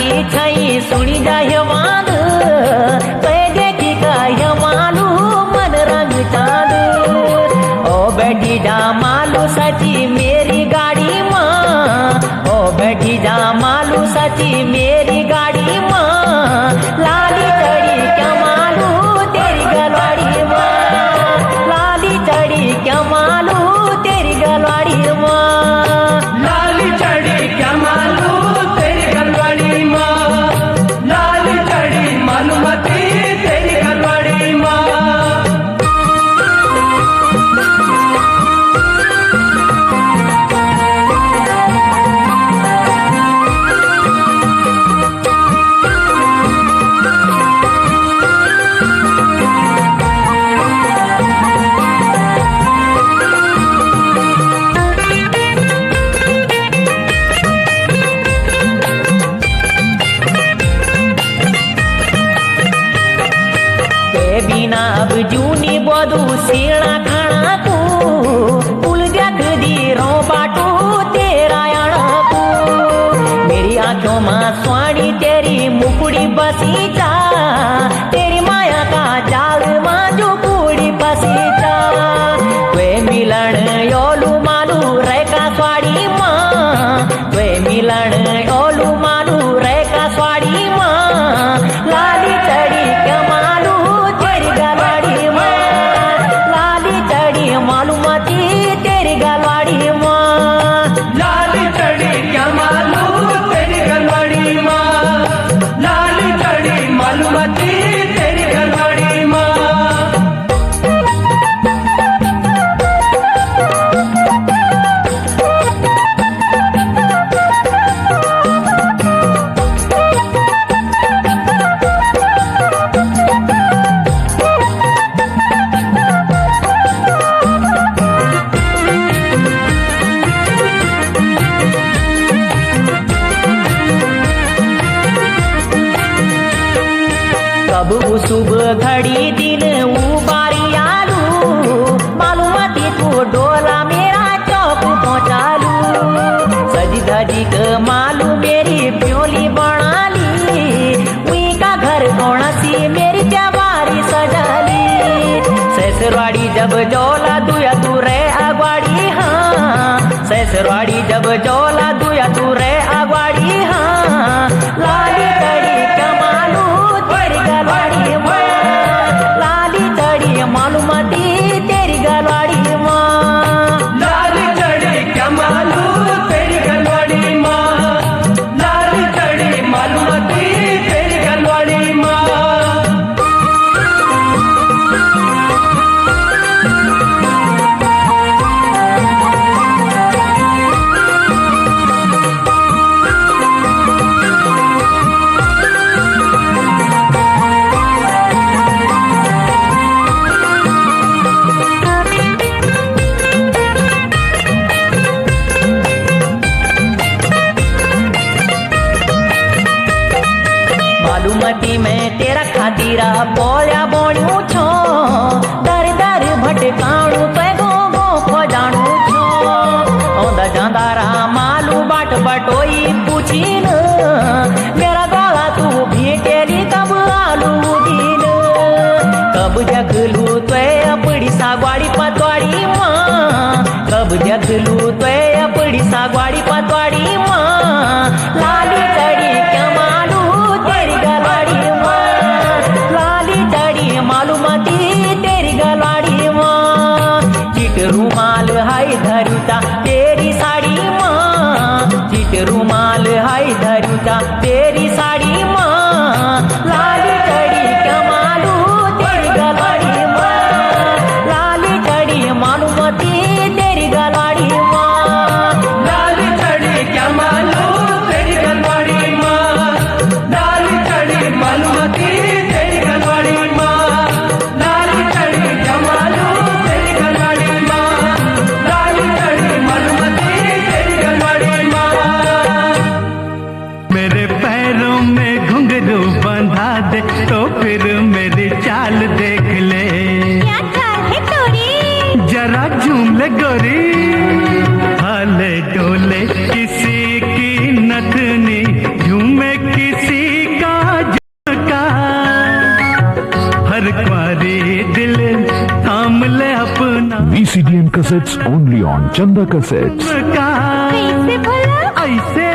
लाली छई सुनी जाय वाद कह देखी कह मालू मन रंग चांद ओ बैठी जा मालू सची मेरी गाड़ी माँ ओ बैठी जा मालू सची मेरी गाड़ी माँ लाली चढ़ी क्या मालू तेरी गलवाड़ी माँ लाली चढ़ी क्या मालू तेरी गलवाड़ी माँ लाली चढ़ी क्या मालू तेरी गलवाड़ी माँ लाली चढ़ी मालूमती तेरी गलवाड़ी माँ बिना अब जूनी बोधू सीणा खाना को पुल जग दी रो बाटू तेरा आना को मेरी आंखों में स्वाणी तेरी मुकुड़ी बसी जा तेरी माया का जाल मां जो पूड़ी बसी जा वे मिलन योलू मालू रे का स्वाड़ी मां वे मिलन योलू मालू रे का स्वाड़ी मां लाली चढ़ी क्या मालू तेरी गलवाड़ी माँ लाली चढ़ी मालूमती तेरी गलवाड़ी माँ लाली चढ़ी क्या मालू तेरी गलवाड़ी माँ लाली चढ़ी मालूमती तेरी गलवाड़ी माँ कब शुभ घड़ी दिन उबारी आलू मालूमती तू डोला मेरा चौक पहुँचालू सजी धजी क मालू मेरी प्योली बना ली उई का घर कौन सी मेरी जवारी सजाली ससुरवाड़ी जब जोला दुया तू रे अगवाड़ी हाँ ससुरवाड़ी जब जोला दुया तू रे अगवाड़ी हाँ लाली चढ़ी कमालू तेरी गलवाड़ी माँ लाली चढ़ी मालूमती तेरी गलवाड़ी माँ लाली चढ़ी क्या मालू तेरी गलवाड़ी माँ लाली चढ़ी मालूमती तेरी गलवाड़ी माँ मालूमती मैं तेरा खातीरा बोया बोणू छो दर दर भटकाणू तो गो गो खोजाणू छो औंदा जांदारा मालू बाट बटोई पूछीन मेरा गला तू भेटेली कब आलू दीन कब जगलू तो अपड़ी सागवाड़ी पतवाड़ी माँ कब जगलू तो अपड़ी सागवाड़ी पतवाड़ी माँ लाली चढ़ी क्या मालू तेरी गलवाड़ी माँ लाली चढ़ी मालूमती तेरी गलवाड़ी माँ चिट रुमाल हाय धरुता तेरी साड़ी माँ चिट रुमाल हाय धरुता तेरी साड़ी माँ लाली चढ़ी क्या मालू तेरी गलवाड़ी माँ लाली चढ़ी मालूमती तेरी गलवाड़ी माँ लाली चढ़ी क्या मालू तेरी गलवाड़ी माँ लाली चढ़ी मालूमती तेरी गलवाड़ी माँ लाली चढ़ी क्या मालू तेरी गलवाड़ी माँ लाली चढ़ी मालूमती तेरी गलवाड़ी माँ मेरे पैरों में घुंघरू बंधा दे तो फिर मेरी चाल देख ले क्या चाल है तोरी जरा झूम ले गोरी हाले डोले किसी की नथनी झूमे किसी Cassettes only on Chanda Cassettes. का कैसे भला ऐसे